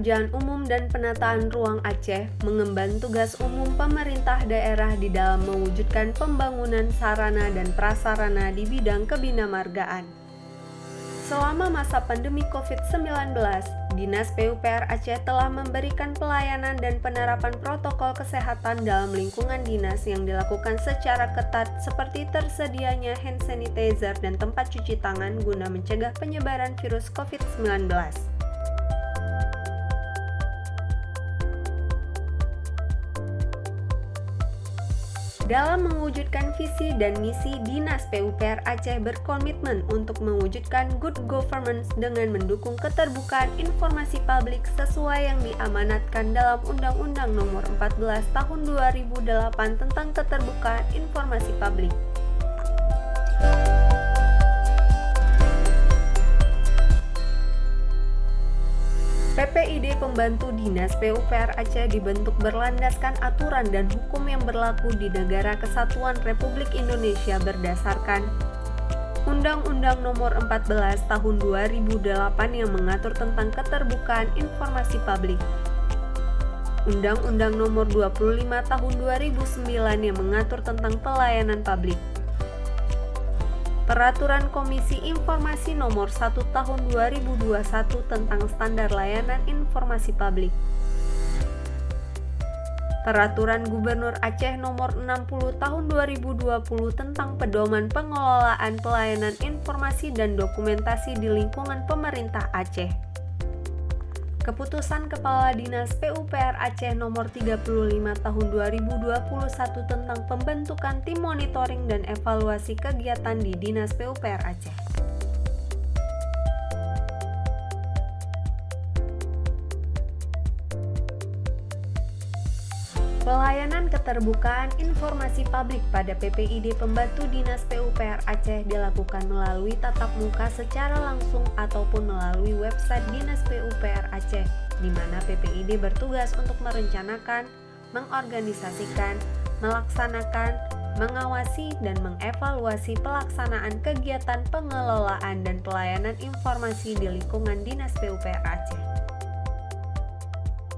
Pekerjaan Umum dan Penataan Ruang Aceh mengemban tugas umum pemerintah daerah di dalam mewujudkan pembangunan sarana dan prasarana di bidang kebinamargaan. Selama masa pandemi COVID-19, Dinas PUPR Aceh telah memberikan pelayanan dan penerapan protokol kesehatan dalam lingkungan dinas yang dilakukan secara ketat seperti tersedianya hand sanitizer dan tempat cuci tangan guna mencegah penyebaran virus COVID-19. Dalam mewujudkan visi dan misi, Dinas PUPR Aceh berkomitmen untuk mewujudkan good governance dengan mendukung keterbukaan informasi publik sesuai yang diamanatkan dalam Undang-Undang Nomor 14 Tahun 2008 tentang Keterbukaan Informasi Publik. PPID Pembantu Dinas PUPR Aceh dibentuk berlandaskan aturan dan hukum yang berlaku di Negara Kesatuan Republik Indonesia berdasarkan Undang-Undang Nomor 14 Tahun 2008 yang mengatur tentang keterbukaan informasi publik, Undang-Undang Nomor 25 Tahun 2009 yang mengatur tentang pelayanan publik, Peraturan Komisi Informasi Nomor 1 Tahun 2021 tentang Standar Layanan Informasi Publik, Peraturan Gubernur Aceh Nomor 60 Tahun 2020 tentang Pedoman Pengelolaan Pelayanan Informasi dan Dokumentasi di Lingkungan Pemerintah Aceh, Keputusan Kepala Dinas PUPR Aceh Nomor 35 Tahun 2021 tentang pembentukan tim monitoring dan evaluasi kegiatan di Dinas PUPR Aceh. Pelayanan keterbukaan informasi publik pada PPID Pembantu Dinas PUPR Aceh dilakukan melalui tatap muka secara langsung ataupun melalui website Dinas PUPR Aceh, di mana PPID bertugas untuk merencanakan, mengorganisasikan, melaksanakan, mengawasi, dan mengevaluasi pelaksanaan kegiatan pengelolaan dan pelayanan informasi di lingkungan Dinas PUPR Aceh.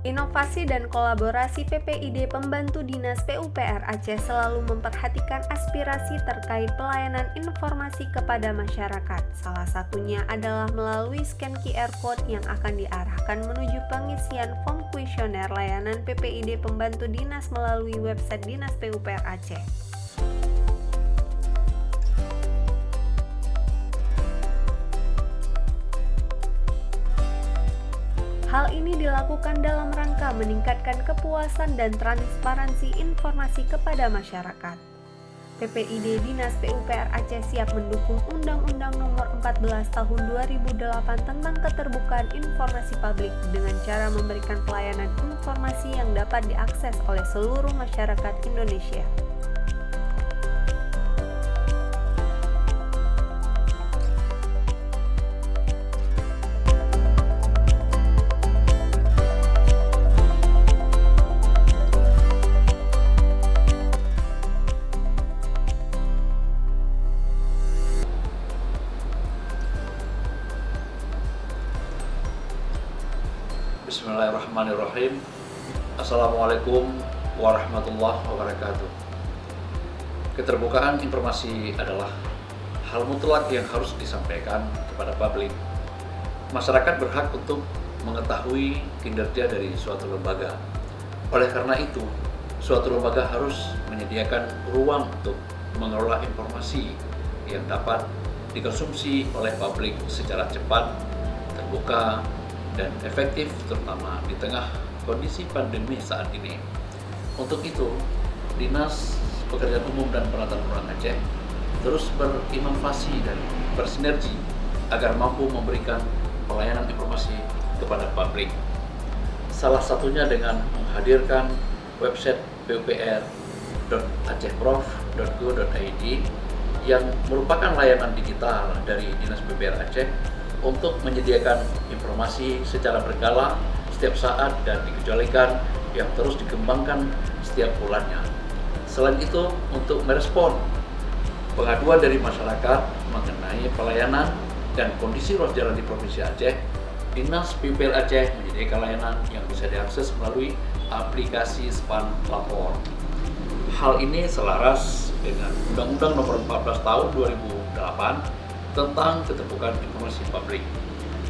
Inovasi dan kolaborasi PPID Pembantu Dinas PUPR Aceh selalu memperhatikan aspirasi terkait pelayanan informasi kepada masyarakat. Salah satunya adalah melalui scan QR Code yang akan diarahkan menuju pengisian form kuesioner layanan PPID Pembantu Dinas melalui website Dinas PUPR Aceh. Hal ini dilakukan dalam rangka meningkatkan kepuasan dan transparansi informasi kepada masyarakat. PPID Dinas PUPR Aceh siap mendukung Undang-Undang Nomor 14 Tahun 2008 tentang Keterbukaan Informasi Publik dengan cara memberikan pelayanan informasi yang dapat diakses oleh seluruh masyarakat Indonesia. Bismillahirrahmanirrahim. Assalamualaikum warahmatullahi wabarakatuh. Keterbukaan informasi adalah hal mutlak yang harus disampaikan kepada publik. Masyarakat berhak untuk mengetahui kinerja dari suatu lembaga. Oleh karena itu, suatu lembaga harus menyediakan ruang untuk mengelola informasi yang dapat dikonsumsi oleh publik secara cepat, terbuka, dan efektif, terutama di tengah kondisi pandemi saat ini. Untuk itu, Dinas Pekerjaan Umum dan Penataan Ruang Aceh terus berinovasi dan bersinergi agar mampu memberikan pelayanan informasi kepada publik. Salah satunya dengan menghadirkan website pupr.acehprof.go.id yang merupakan layanan digital dari Dinas PUPR Aceh untuk menyediakan informasi secara berkala, setiap saat, dan dikecualikan yang terus dikembangkan setiap bulannya. Selain itu, untuk merespon pengaduan dari masyarakat mengenai pelayanan dan kondisi ruas jalan di Provinsi Aceh, Dinas PUPR Aceh menyediakan layanan yang bisa diakses melalui aplikasi Span Lapor. Hal ini selaras dengan Undang-Undang Nomor 14 Tahun 2008 tentang Keterbukaan Informasi Publik.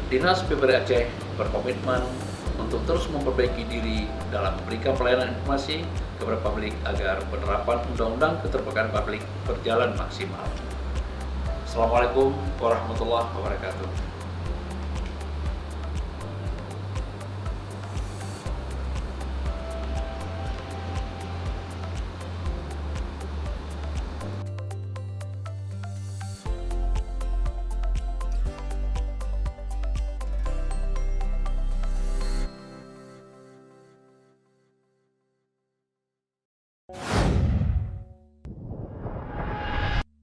Dinas PUPR Aceh berkomitmen untuk terus memperbaiki diri dalam memberikan pelayanan informasi kepada publik agar penerapan Undang-Undang Keterbukaan Publik berjalan maksimal. Assalamualaikum warahmatullahi wabarakatuh.